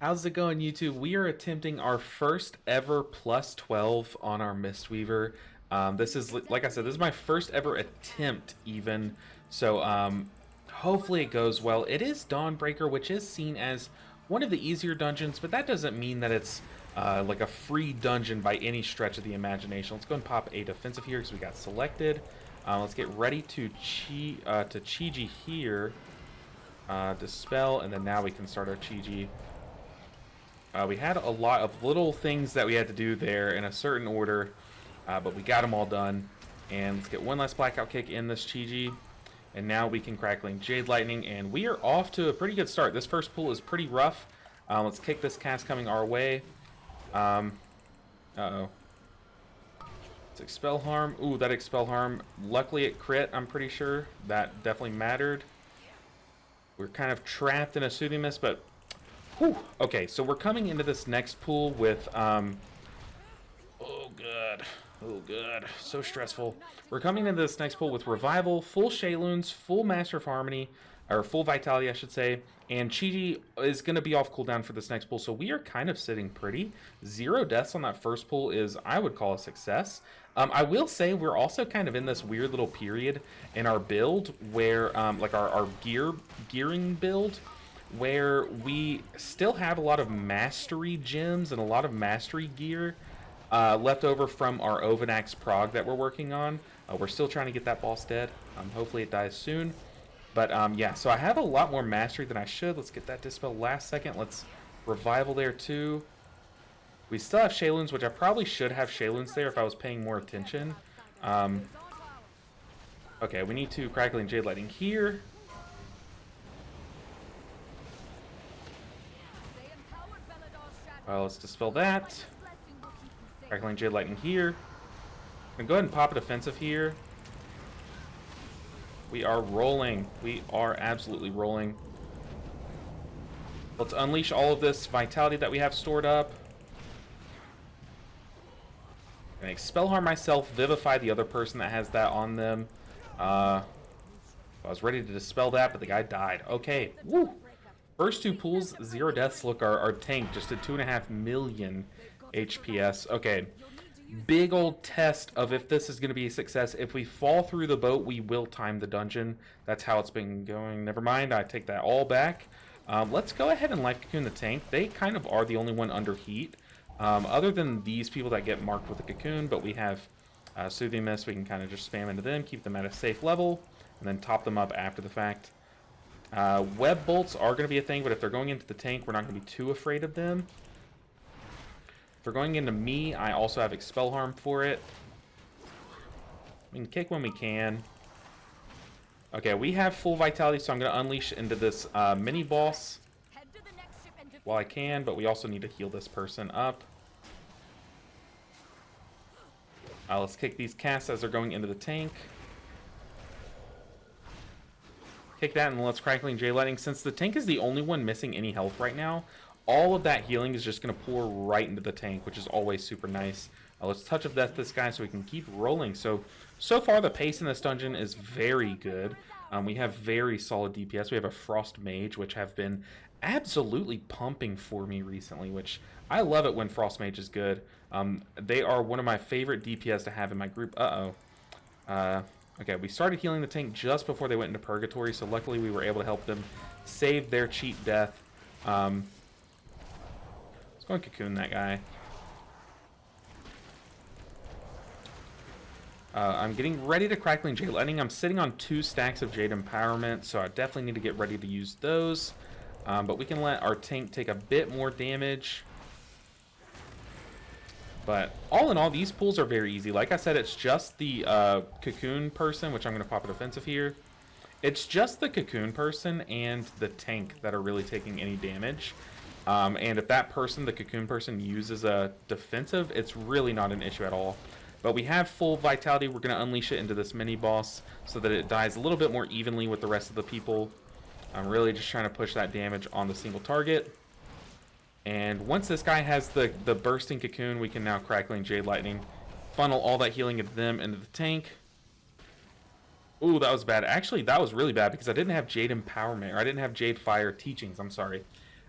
How's it going, YouTube? We are attempting our first ever plus 12 on our Mistweaver. This is, like I said, this is my first ever attempt even. So hopefully it goes well. It is Dawnbreaker, which is seen as one of the easier dungeons, but that doesn't mean that it's like a free dungeon by any stretch of the imagination. Let's go and pop a defensive here because we got selected. Let's get ready to Chi-Ji here. Dispel, and then now we can start our Chi-Ji. We had a lot of little things that we had to do there in a certain order, but we got them all done. And let's get one last blackout kick in this Chi-Ji. And now we can Crackling Jade Lightning, and we are off to a pretty good start. This first pull is pretty rough. Let's kick this cast coming our way. Uh-oh. Let's Expel Harm. Ooh, that Expel Harm. Luckily it crit, I'm pretty sure. That definitely mattered. We're kind of trapped in a Soothing Mist, but whew. Okay, so we're coming into this next pool with, oh god, so stressful. We're coming into this next pool with Revival, full Shayloons, full Master of Harmony, or full Vitality, I should say, and Chi-Ji is going to be off cooldown for this next pool, so we are kind of sitting pretty. 0 deaths on that first pool is, I would call, a success. I will say we're also kind of in this weird little period in our build where, like our gearing build, where we still have a lot of mastery gems and a lot of mastery gear left over from our Ovanax prog that we're working on. We're still trying to get that boss dead. Hopefully it dies soon. But yeah, so I have a lot more mastery than I should. Let's get that Dispel last second. Let's Revival there too. We still have Shayloons, which I probably should have Shayloons there if I was paying more attention. Okay, we need to Crackling Jade Lightning here. Let's Dispel that. Crackling Jade Lightning here. I'm gonna go ahead and pop a defensive here. We are rolling. We are absolutely rolling. Let's unleash all of this vitality that we have stored up. And Expel Harm myself, Vivify the other person that has that on them. I was ready to dispel that, but the guy died. Okay, woo! First 2 pools, 0 deaths. Look, our tank just did 2.5 million HPS. Okay, big old test of if this is going to be a success. If we fall through the boat, we will time the dungeon. That's how it's been going. Never mind, I take that all back. Let's go ahead and Life Cocoon the tank. They kind of are the only one under heat. Other than these people that get marked with a cocoon, but we have Soothing Mist. We can kind of just spam into them, keep them at a safe level, and then top them up after the fact. Web bolts are going to be a thing, but if they're going into the tank, we're not going to be too afraid of them. If they're going into me, I also have Expel Harm for it. We can kick when we can. Okay, we have full Vitality, so I'm going to unleash into this mini-boss while I can, but we also need to heal this person up. Let's kick these casts as they're going into the tank. Kick that, and let's Crackling Jade Lightning. Since the tank is the only one missing any health right now, all of that healing is just going to pour right into the tank, which is always super nice. Let's Touch of Death this guy so we can keep rolling. So far the pace in this dungeon is very good. We have very solid DPS. We have a Frost Mage, which have been absolutely pumping for me recently, which I love it when Frost Mage is good. They are one of my favorite DPS to have in my group. Okay, we started healing the tank just before they went into Purgatory, so luckily we were able to help them save their cheap death. Let's go and Cocoon that guy. I'm getting ready to Crackling Jade Lightning. I'm sitting on 2 stacks of Jade Empowerment, so I definitely need to get ready to use those. But we can let our tank take a bit more damage. But all in all, these pools are very easy. Like I said, it's just the Cocoon person, which I'm going to pop a defensive here. It's just the Cocoon person and the tank that are really taking any damage. And if that person, the Cocoon person, uses a defensive, it's really not an issue at all. But we have full Vitality. We're going to unleash it into this mini-boss so that it dies a little bit more evenly with the rest of the people. I'm really just trying to push that damage on the single target. And once this guy has the bursting cocoon, we can now Crackling Jade Lightning, funnel all that healing into them, into the tank. Ooh, that was bad. Actually, that was really bad because I didn't have Jade Empowerment, or I didn't have Jade Fire Teachings, I'm sorry.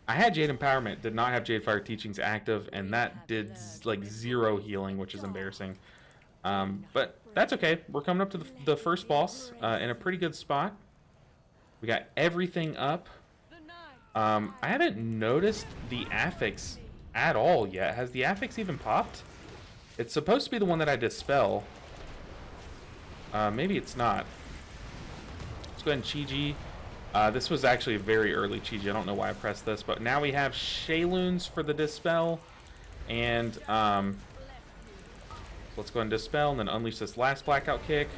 I had Jade Empowerment, did not have Jade Fire Teachings active, and that did like 0 healing, which is embarrassing. But that's okay. We're coming up to the first boss in a pretty good spot. We got everything up. I haven't noticed the affix at all yet. Has the affix even popped? It's supposed to be the one that I dispel. Maybe it's not. Let's go ahead and Chi-Ji. This was actually a very early Chi-Ji. I don't know why I pressed this, but now we have Shayloons for the dispel. And let's go ahead and dispel and then unleash this last blackout kick.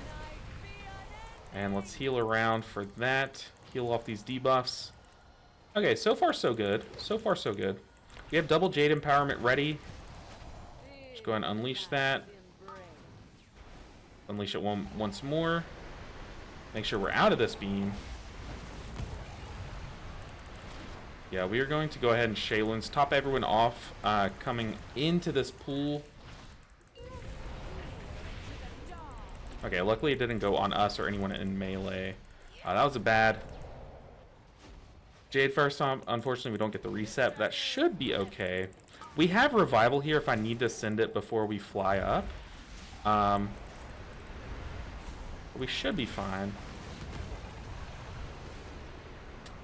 And let's heal around for that. Heal off these debuffs. Okay, so far so good. So far so good. We have double Jade Empowerment ready. Just go ahead and unleash that. Unleash it once more. Make sure we're out of this beam. Yeah, we are going to go ahead and Shayloons, top everyone off coming into this pool. Okay, luckily it didn't go on us or anyone in melee. That was a bad. Jade Fire Stomp, unfortunately we don't get the reset, but that should be okay. We have Revival here if I need to send it before we fly up. We should be fine.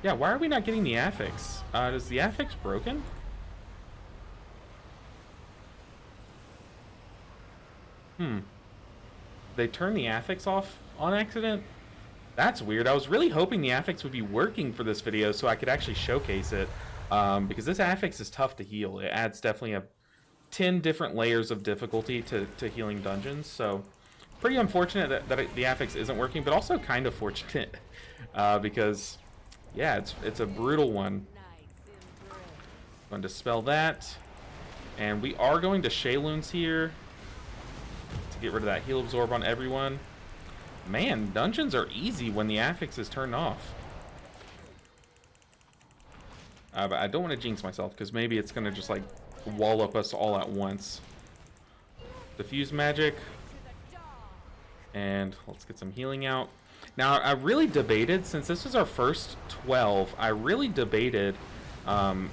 Yeah, why are we not getting the affix? Is the affix broken? They turned the affix off on accident? That's weird. I was really hoping the affix would be working for this video so I could actually showcase it. Because this affix is tough to heal. It adds definitely 10 different layers of difficulty to healing dungeons. So pretty unfortunate that the affix isn't working, but also kind of fortunate. Because, yeah, it's a brutal one. I'm going to dispel that. And we are going to Shayloons here to get rid of that heal absorb on everyone. Man, dungeons are easy when the affix is turned off. But I don't want to jinx myself because maybe it's going to just like wall up us all at once. Diffuse magic. And let's get some healing out. Now, I really debated, since this is our first 12, I really debated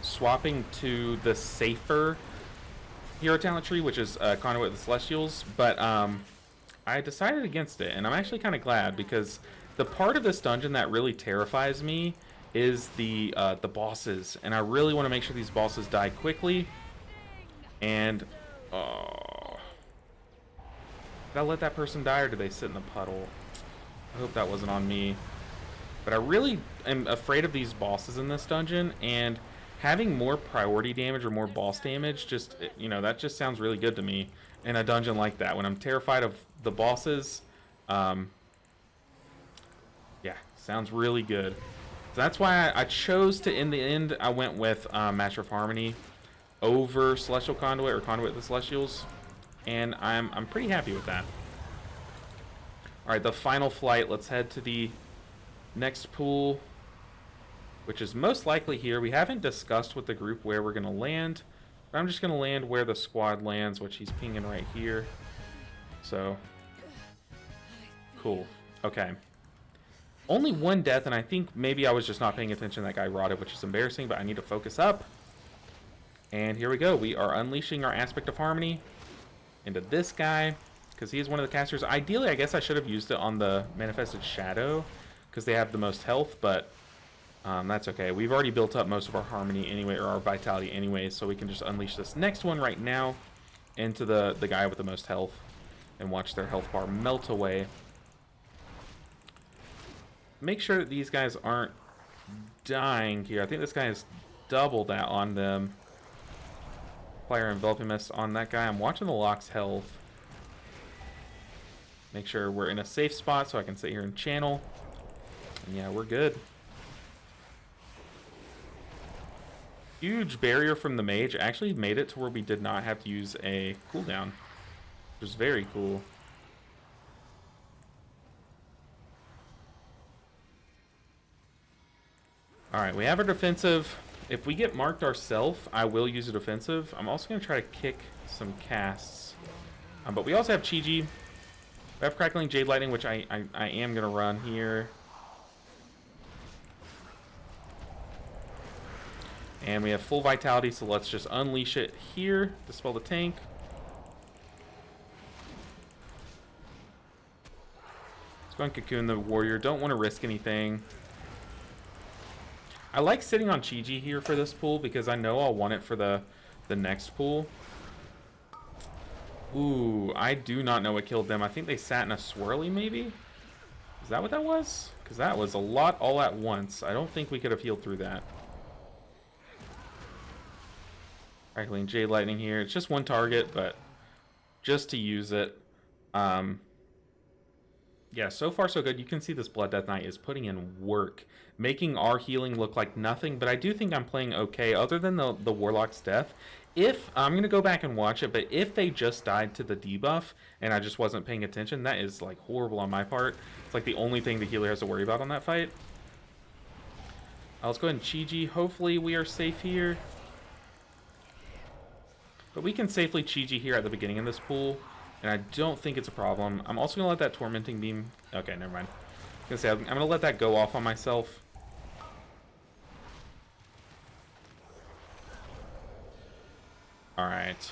swapping to the safer hero talent tree, which is Conduit of the Celestials, but I decided against it, and I'm actually kind of glad, because the part of this dungeon that really terrifies me is the bosses, and I really want to make sure these bosses die quickly. And did I let that person die, or did they sit in the puddle? I hope that wasn't on me. But I really am afraid of these bosses in this dungeon, and having more priority damage or more boss damage, just, you know, that just sounds really good to me in a dungeon like that. When I'm terrified of the bosses, yeah, sounds really good. So that's why I chose to, in the end, I went with Master of Harmony over Celestial Conduit or Conduit of the Celestials, and I'm pretty happy with that. All right, the final flight. Let's head to the next pool, which is most likely here. We haven't discussed with the group where we're going to land, but I'm just going to land where the squad lands, which he's pinging right here. So, cool. Okay. Only one death, and I think maybe I was just not paying attention. That guy rotted, which is embarrassing, but I need to focus up. And here we go. We are unleashing our Aspect of Harmony into this guy, because he is one of the casters. Ideally, I guess I should have used it on the Manifested Shadow, because they have the most health, but that's okay. We've already built up most of our Harmony anyway, or our Vitality anyway, so we can just unleash this next one right now into the guy with the most health and watch their health bar melt away. Make sure that these guys aren't dying here. I think this guy has double that on them. Fire Enveloping Mist on that guy. I'm watching the Lock's health. Make sure we're in a safe spot so I can sit here and channel. And yeah, we're good. Huge barrier from the mage. Actually made it to where we did not have to use a cooldown, which was very cool. Alright, we have our defensive. If we get marked ourselves, I will use a defensive. I'm also going to try to kick some casts. But we also have Chi-Ji. We have Crackling Jade Lightning, which I am going to run here. And we have full vitality, so let's just unleash it here. Dispel the tank. Let's go and cocoon the warrior. Don't want to risk anything. I like sitting on Chi-Ji here for this pool because I know I'll want it for the next pool. Ooh, I do not know what killed them. I think they sat in a swirly, maybe? Is that what that was? Because that was a lot all at once. I don't think we could have healed through that. Crackling Jade Lightning here. It's just one target, but just to use it. Yeah, so far so good. You can see this Blood Death Knight is putting in work, making our healing look like nothing, but I do think I'm playing okay, other than the Warlock's death. If, I'm going to go back and watch it, but if they just died to the debuff, and I just wasn't paying attention, that is, like, horrible on my part. It's, like, the only thing the healer has to worry about on that fight. Let's go ahead and Chi-Ji. Hopefully we are safe here. But we can safely Chi-Ji here at the beginning of this pool. And I don't think it's a problem. I'm also going to let that Tormenting Beam... Okay, never mind. I was going to say, I'm going to let that go off on myself. Alright.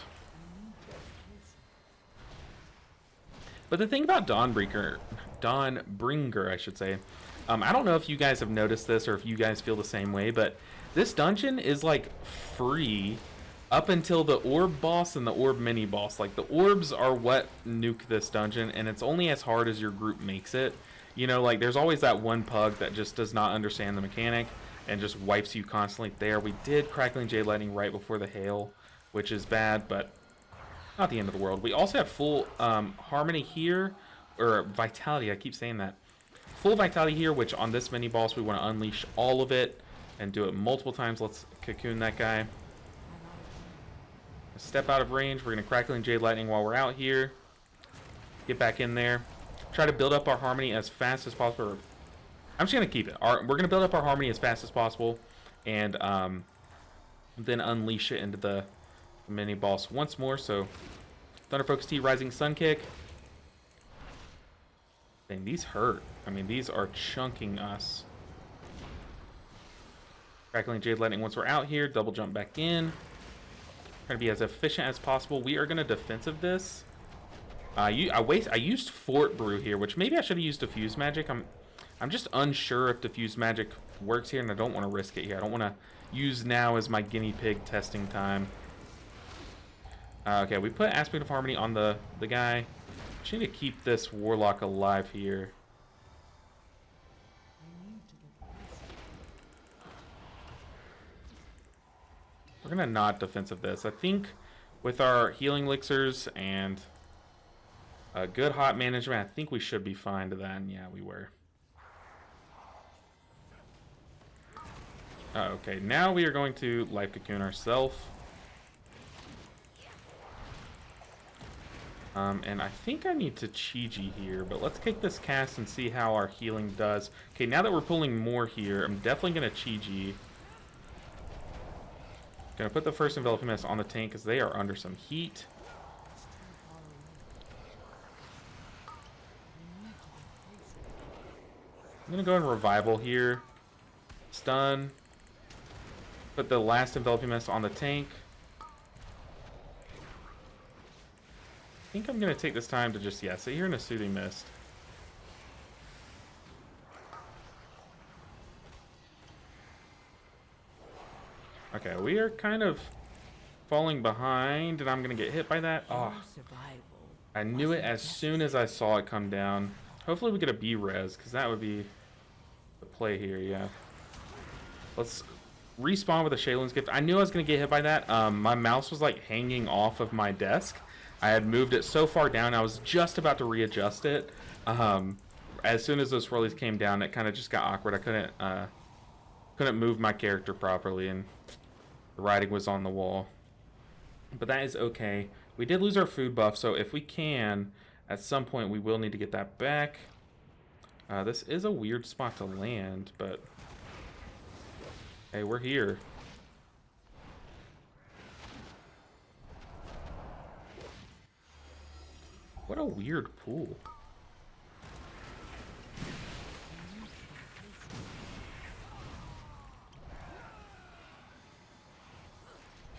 But the thing about Dawnbringer, I should say, I don't know if you guys have noticed this or if you guys feel the same way, but this dungeon is, like, free up until the orb boss and the orb mini boss. Like, the orbs are what nuke this dungeon, and it's only as hard as your group makes it. You know, like, there's always that one pug that just does not understand the mechanic and just wipes you constantly. There, we did Crackling Jade Lightning right before the hail, which is bad, but not the end of the world. We also have full harmony here, or vitality, I keep saying that. Full vitality here, which on this mini boss we want to unleash all of it and do it multiple times. Let's cocoon that guy. Step out of range. We're going to Crackling Jade Lightning while we're out here. Get back in there. Try to build up our harmony as fast as possible. I'm just going to keep it. We're going to build up our harmony as fast as possible. And then unleash it into the mini boss once more. So, Thunder Focus T, Rising Sun Kick. Dang, these hurt. I mean, these are chunking us. Crackling Jade Lightning once we're out here. Double jump back in. Trying to be as efficient as possible. We are going to defensive this. I used Fort Brew here, which maybe I should have used Diffuse Magic. I'm just unsure if Diffuse Magic works here, and I don't want to risk it here. I don't want to use now as my guinea pig testing time. Okay, we put Aspect of Harmony on the guy. Just need to keep this Warlock alive here. We're going to not defensive this. I think with our healing elixirs and a good hot management, I think we should be fine to that. And yeah, we were. Okay, now we are going to Life Cocoon ourselves. And I think I need to Chi-Ji here, but let's kick this cast and see how our healing does. Okay, now that we're pulling more here, I'm definitely going to Chi-Ji. Gonna put the first Enveloping Mist on the tank because they are under some heat. I'm gonna go in Revival here. Stun. Put the last Enveloping Mist on the tank. I think I'm gonna take this time to just, sit here in a Soothing Mist. Okay, we are kind of falling behind, and I'm going to get hit by that. Oh, I knew it as soon as I saw it come down. Hopefully we get a B-res, because that would be the play here, yeah. Let's respawn with a Shaylin's Gift. I knew I was going to get hit by that. My mouse was, like, hanging off of my desk. I had moved it so far down, I was just about to readjust it. As soon as those swirlies came down, it kind of just got awkward. I couldn't move my character properly, and the writing was on the wall. But that is okay. We did lose our food buff, so if we can, at some point we will need to get that back. This is a weird spot to land, but hey, we're here. What a weird pool.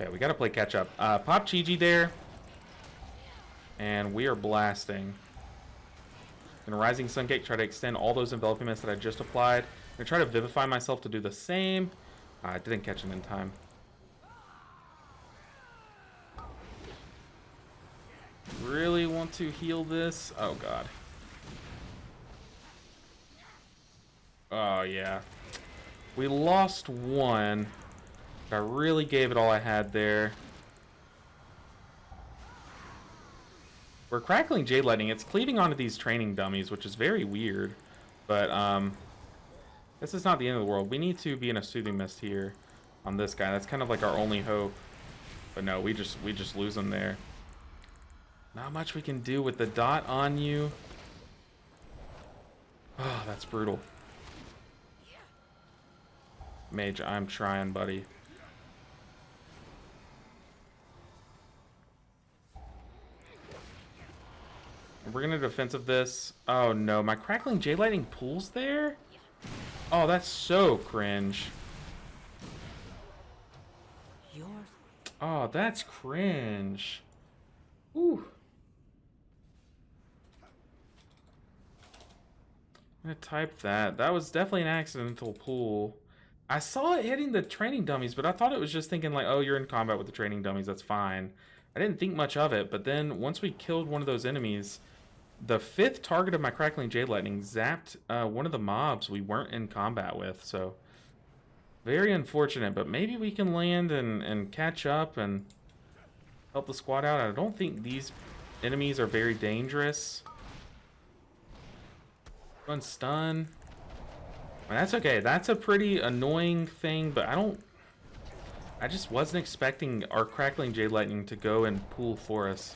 Okay, we gotta play catch up. Pop Chi-Ji there. And we are blasting. Gonna Rising Sun Cake, try to extend all those enveloping mists that I just applied. Gonna try to vivify myself to do the same. I didn't catch him in time. Really want to heal this. Oh god. Oh yeah. We lost one. But I really gave it all I had there. We're crackling Jade Lightning. It's cleaving onto these training dummies, which is very weird. But this is not the end of the world. We need to be in a Soothing Mist here on this guy. That's kind of like our only hope. But no, we just lose him there. Not much we can do with the dot on you. Oh, that's brutal. Mage, I'm trying, buddy. We're gonna defensive this. Oh no, my crackling Jade Lightning pulls there? Oh, that's so cringe. Oh, that's cringe. Ooh. I'm gonna type that. That was definitely an accidental pull. I saw it hitting the training dummies, but I thought it was just thinking like, oh, you're in combat with the training dummies, that's fine. I didn't think much of it, but then once we killed one of those enemies, the 5th target of my crackling Jade Lightning zapped one of the mobs we weren't in combat with, so very unfortunate, but maybe we can land and catch up and help the squad out. I don't think these enemies are very dangerous. One stun. Well, that's okay. That's a pretty annoying thing, but I just wasn't expecting our crackling Jade Lightning to go and pull for us.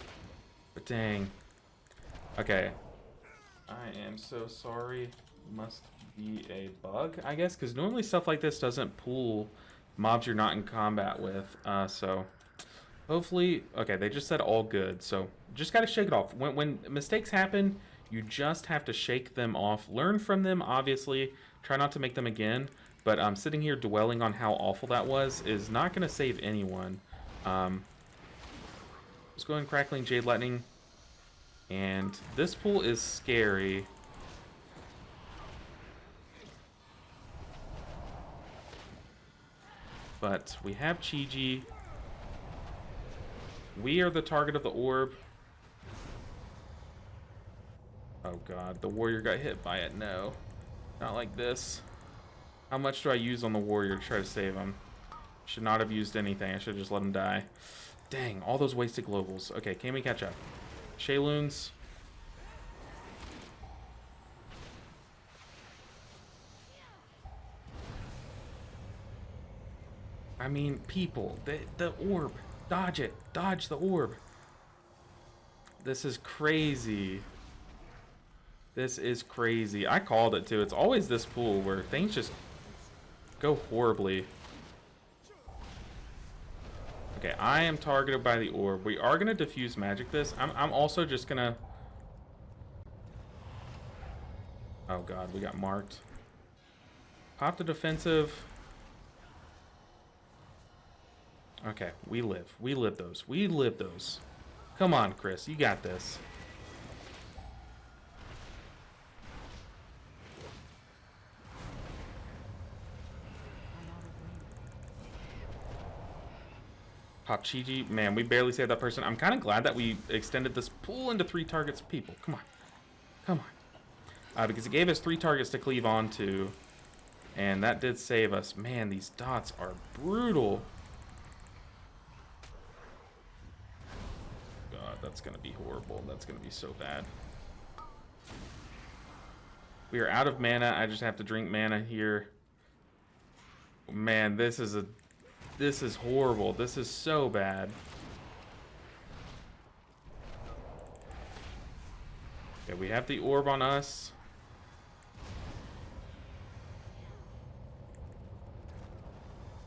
But dang. Okay. I am so sorry. Must be a bug, I guess, because normally stuff like this doesn't pull mobs you're not in combat with. So hopefully, okay, they just said all good. So just gotta shake it off. When mistakes happen, you just have to shake them off. Learn from them, obviously. Try not to make them again. But sitting here dwelling on how awful that was is not gonna save anyone. Let's go and crackling Jade Lightning. And this pool is scary. But we have Chi-Ji. We are the target of the orb. Oh god, the warrior got hit by it. No. Not like this. How much do I use on the warrior to try to save him? Should not have used anything. I should have just let him die. Dang, all those wasted globals. Okay, can we catch up? Shayloons. I mean, people. The orb. Dodge it. Dodge the orb. This is crazy. This is crazy. I called it too. It's always this pool where things just go horribly. Okay, I am targeted by the orb. We are gonna diffuse magic this. I'm also just gonna... Oh god, we got marked. Pop the defensive. Okay, we live. We live those. We live those. Come on, Chris. You got this. Pop Chi-Ji. Man, we barely saved that person. I'm kind of glad that we extended this pool into 3 targets. People, come on. Come on. Because it gave us 3 targets to cleave onto. And that did save us. Man, these dots are brutal. God, that's going to be horrible. That's going to be so bad. We are out of mana. I just have to drink mana here. Man, this is horrible. This is so bad. Okay, we have the orb on us.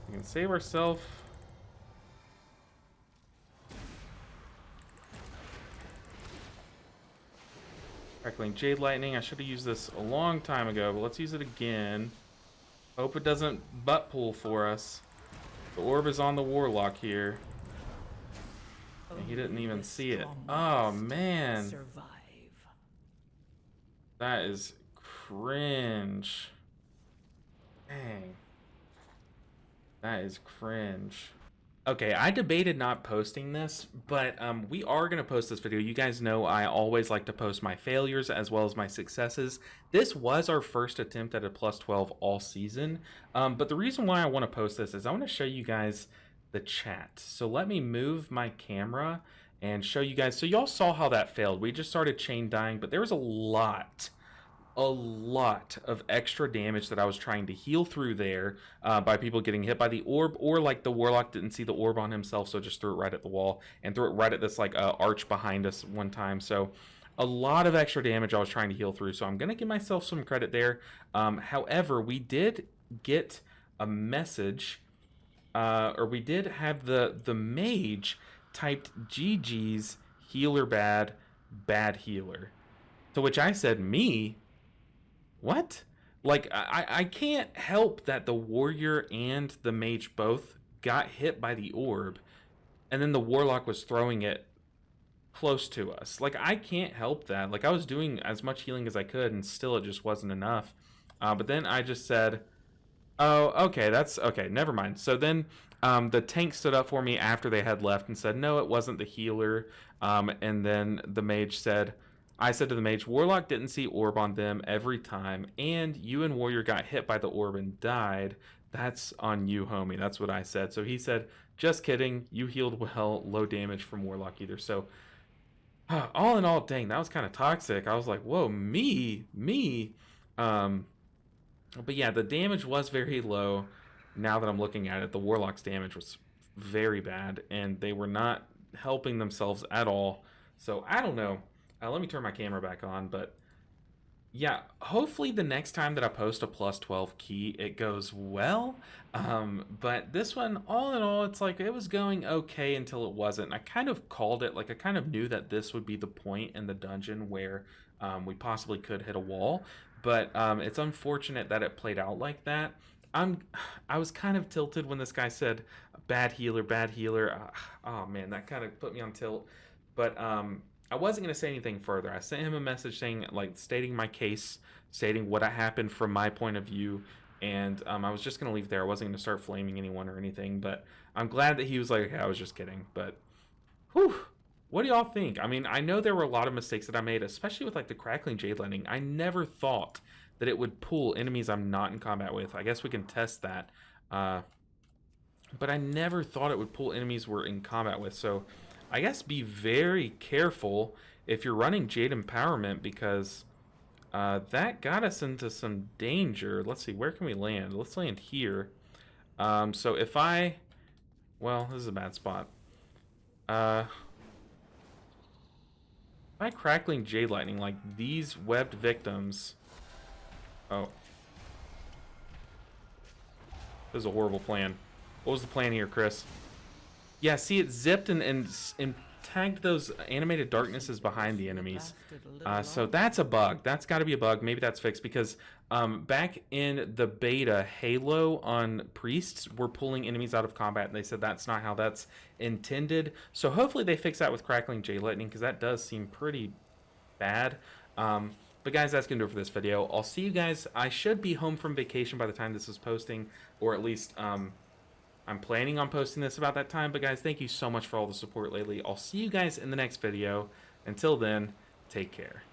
We can save ourselves. Crackling Jade Lightning. I should have used this a long time ago, but let's use it again. Hope it doesn't butt pull for us. The orb is on the Warlock here. And he didn't even see it. Oh, man. Survive. That is cringe. Dang. That is cringe. Okay, I debated not posting this, but we are going to post this video. You guys know I always like to post my failures as well as my successes. This was our first attempt at a plus 12 all season, but the reason why I want to post this is I want to show you guys the chat. So let me move my camera and show you guys. So y'all saw how that failed. We just started chain dying, but there was a lot of extra damage that I was trying to heal through there by people getting hit by the orb, or like the Warlock didn't see the orb on himself, so just threw it right at the wall and threw it right at this like arch behind us one time. So a lot of extra damage I was trying to heal through, so I'm gonna give myself some credit there. However, we did get a message, or we did have the mage typed GG's healer bad healer, to which I said, me? What? Like, I can't help that the warrior and the mage both got hit by the orb, and then the warlock was throwing it close to us. Like, I can't help that. Like, I was doing as much healing as I could, and still it just wasn't enough. But then I just said, oh, okay, that's okay, never mind. So then the tank stood up for me after they had left and said, no, it wasn't the healer. And then the mage said, I said to the mage, Warlock didn't see orb on them every time, and you and Warrior got hit by the orb and died. That's on you, homie. That's what I said. So he said, just kidding. You healed well. Low damage from Warlock either. So all in all, dang, that was kind of toxic. I was like, whoa, me. But yeah, the damage was very low. Now that I'm looking at it, the Warlock's damage was very bad, and they were not helping themselves at all. So I don't know. Let me turn my camera back on, but yeah, hopefully the next time that I post a plus 12 key, it goes well. But this one, all in all, it's like it was going okay until it wasn't. I kind of called it, like I kind of knew that this would be the point in the dungeon where we possibly could hit a wall. But it's unfortunate that it played out like that. I was kind of tilted when this guy said bad healer. Oh man, that kind of put me on tilt. But I wasn't going to say anything further. I sent him a message saying, like, stating my case, stating what happened from my point of view, and I was just going to leave there. I wasn't going to start flaming anyone or anything, but I'm glad that he was like, okay, I was just kidding. But, whew, what do y'all think? I mean, I know there were a lot of mistakes that I made, especially with, like, the crackling jade lightning. I never thought that it would pull enemies I'm not in combat with. I guess we can test that. But I never thought it would pull enemies we're in combat with, so I guess be very careful if you're running Jade Empowerment, because that got us into some danger. Let's see, where can we land? Let's land here. So if well, this is a bad spot. If I crackling Jade Lightning, like these webbed victims. Oh. This is a horrible plan. What was the plan here, Chris? Yeah, see, it zipped and tagged those animated darknesses behind the enemies. So that's a bug. That's got to be a bug. Maybe that's fixed, because back in the beta, Halo on priests were pulling enemies out of combat, and they said that's not how that's intended. So hopefully they fix that with crackling Jade Lightning, because that does seem pretty bad. But guys, that's going to do it for this video. I'll see you guys. I should be home from vacation by the time this is posting, or at least I'm planning on posting this about that time. But guys, thank you so much for all the support lately. I'll see you guys in the next video. Until then, take care.